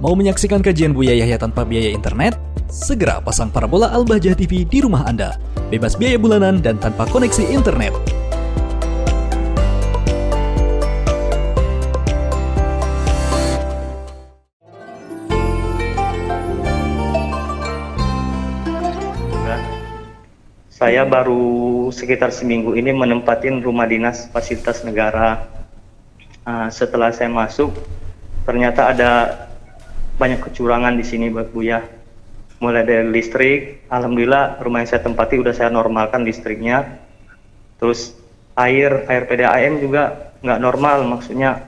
Mau menyaksikan kajian Buya Yahya tanpa biaya internet? Segera pasang parabola Al-Bahjah TV di rumah Anda. Bebas biaya bulanan dan tanpa koneksi internet. Saya baru sekitar seminggu ini menempatin rumah dinas fasilitas negara. Setelah saya masuk, ternyata ada banyak kecurangan di sini, Buya. Mulai dari listrik, alhamdulillah rumah yang saya tempati udah saya normalkan listriknya. Terus air PDAM juga nggak normal, maksudnya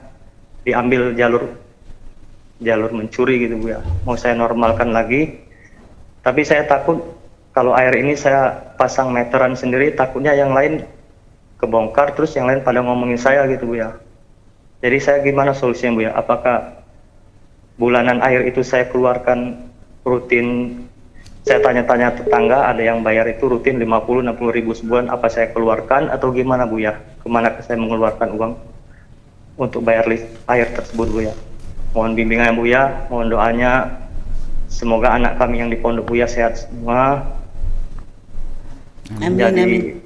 diambil jalur mencuri gitu, Buya. Mau saya normalkan lagi, tapi saya takut kalau air ini saya pasang meteran sendiri, takutnya yang lain kebongkar, terus yang lain pada ngomongin saya gitu, Bu ya. Jadi saya gimana solusinya, Bu ya? Apakah bulanan air itu saya keluarkan rutin? Saya tanya-tanya tetangga, ada yang bayar itu rutin 50-60 ribu sebulan, apa saya keluarkan atau gimana, Bu ya? Kemana saya mengeluarkan uang untuk bayar air tersebut, Bu ya? Mohon bimbingan, Bu ya, mohon doanya. Semoga anak kami yang di pondok Buya sehat semua. Amin, Jadi,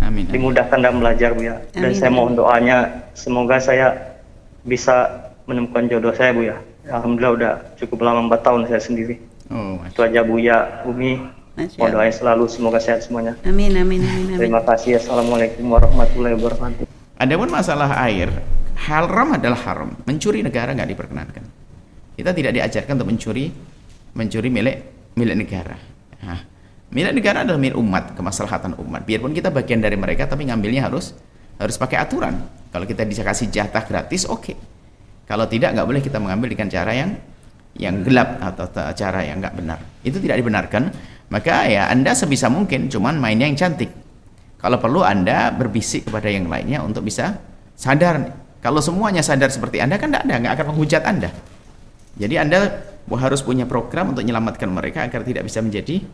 amin. Dimudahkan dalam belajar, Bu ya. Dan saya mohon doanya, semoga saya bisa menemukan jodoh saya, Bu ya. Alhamdulillah udah cukup lama, 4 tahun saya sendiri. Itu aja, Bu ya, Umi. Mohon doanya selalu, semoga sehat semuanya. Amin. Terima kasih. Assalamualaikum warahmatullahi wabarakatuh. Adapun masalah air, haram adalah haram. Mencuri negara nggak diperkenankan. Kita tidak diajarkan untuk mencuri milik negara. Nah, milik negara adalah milik umat, kemaslahatan umat. Biarpun kita bagian dari mereka, tapi ngambilnya harus pakai aturan. Kalau kita bisa kasih jatah gratis, oke. Kalau tidak, nggak boleh kita mengambil dengan cara yang gelap atau cara yang nggak benar. Itu tidak dibenarkan. Maka ya Anda sebisa mungkin cuman mainnya yang cantik. Kalau perlu Anda berbisik kepada yang lainnya untuk bisa sadar. Kalau semuanya sadar seperti Anda, kan nggak akan menghujat Anda. Jadi Anda harus punya program untuk menyelamatkan mereka agar tidak bisa menjadi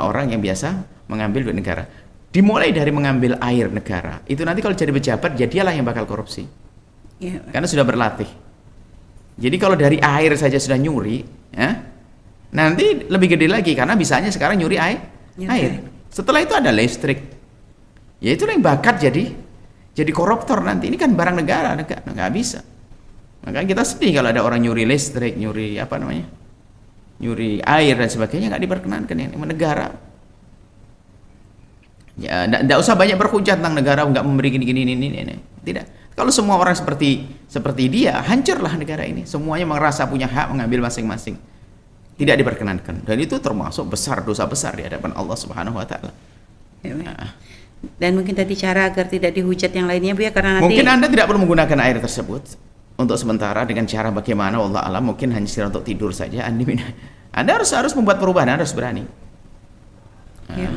orang yang biasa mengambil duit negara. Dimulai dari mengambil air negara. Itu nanti kalau jadi pejabat, dialah yang bakal korupsi. Ya. Karena sudah berlatih. Jadi kalau dari air saja sudah nyuri, ya, nanti lebih gede lagi karena bisanya sekarang nyuri air. Setelah itu ada listrik. Ya itulah yang bakat jadi koruptor nanti. Ini kan barang negara, nggak bisa. Makanya kita sedih kalau ada orang nyuri listrik, nyuri air dan sebagainya, nggak diperkenankan ini negara. Ya, nggak usah banyak berhujat tentang negara nggak memberi gini. Tidak. Kalau semua orang seperti dia, hancurlah negara ini. Semuanya merasa punya hak mengambil masing-masing. Tidak diperkenankan. Dan itu termasuk dosa besar di hadapan Allah Subhanahu Wa Taala. Dan mungkin tadi cara agar tidak dihujat yang lainnya, Bu ya, karena nanti mungkin Anda tidak perlu menggunakan air tersebut. Untuk sementara dengan cara bagaimana wallah alam, mungkin hanya istirahat untuk tidur saja. Anda harus membuat perubahan, Anda harus berani. Ya.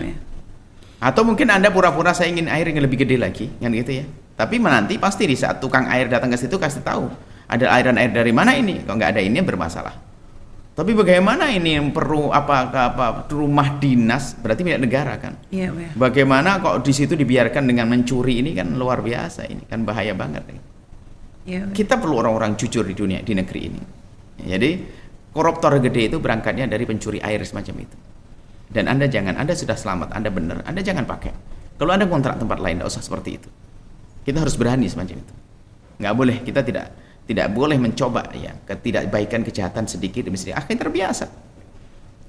Atau mungkin Anda pura-pura saya ingin air yang lebih gede lagi, kan gitu ya. Tapi nanti pasti di saat tukang air datang ke situ kasih tahu, ada aliran air dari mana ini? Kalau nggak ada ini bermasalah. Tapi bagaimana ini yang perlu apa rumah dinas berarti milik negara kan? Ya. Bagaimana kok di situ dibiarkan dengan mencuri, ini kan luar biasa, ini kan bahaya banget. Ya. Kita perlu orang-orang jujur di negeri ini. Jadi koruptor gede itu berangkatnya dari pencuri air semacam itu. Dan Anda sudah selamat, Anda benar, Anda jangan pakai. Kalau Anda kontrak tempat lain, tidak usah seperti itu. Kita harus berani semacam itu. Nggak boleh, kita tidak boleh mencoba ya ketidakbaikan, kejahatan sedikit demi sedikit. Akhirnya terbiasa.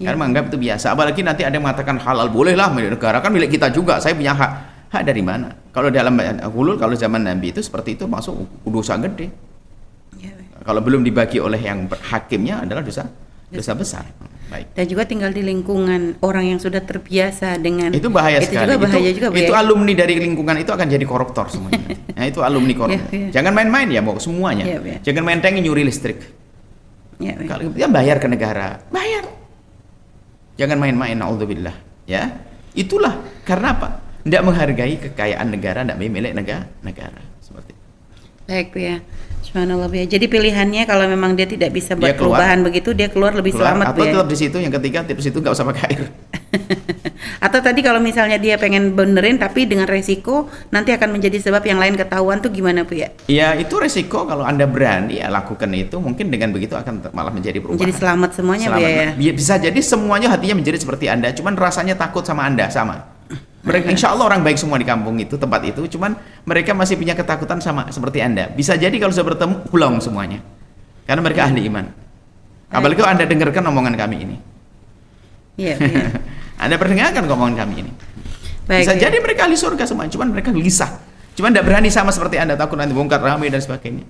Karena menganggap itu biasa. Apalagi nanti ada yang mengatakan halal, bolehlah milik negara, kan milik kita juga, saya punya hak. Hak dari mana? Kalau dalam hulul, kalau zaman Nabi itu seperti itu masuk dosa gede. Kalau belum dibagi oleh yang hakimnya adalah dosa besar. Baik. Dan juga tinggal di lingkungan orang yang sudah terbiasa dengan itu bahaya sekali. Juga bahaya juga, itu alumni dari lingkungan itu akan jadi koruptor semuanya. Nah, itu alumni koruptor. Jangan main-main ya, mau semuanya. Jangan main nyuri listrik. Kalau dia bayar ke negara, bayar. Jangan main-main, naudzubillah. Ya, itulah karena apa? Tidak menghargai kekayaan negara, tidak milik negara. Seperti itu. Baik, Bu ya. Subhanallah, Bu ya. Jadi pilihannya kalau memang dia tidak bisa buat perubahan begitu, dia keluar lebih selamat, atau tetap di situ. Yang ketiga, tips itu nggak usah pakai air. Atau tadi kalau misalnya dia pengen benerin tapi dengan resiko nanti akan menjadi sebab yang lain ketahuan tuh gimana Bu ya? Ya itu resiko kalau Anda berani ya lakukan itu, mungkin dengan begitu akan malah menjadi perubahan. Jadi selamat semuanya Bu ya? Bisa jadi semuanya hatinya menjadi seperti Anda, cuman rasanya takut sama Anda sama. Mereka insya Allah orang baik semua di kampung itu, tempat itu, cuman mereka masih punya ketakutan sama seperti Anda. Bisa jadi kalau sudah bertemu pulang semuanya, karena mereka ahli iman. Apalagi kalau Anda dengarkan omongan kami ini. Iya. Anda perdengarkan omongan kami ini. Baik, Bisa ya. jadi mereka ahli surga semua, cuman mereka gelisah. Cuman tidak berani sama seperti Anda, takut nanti bongkar ramai dan sebagainya.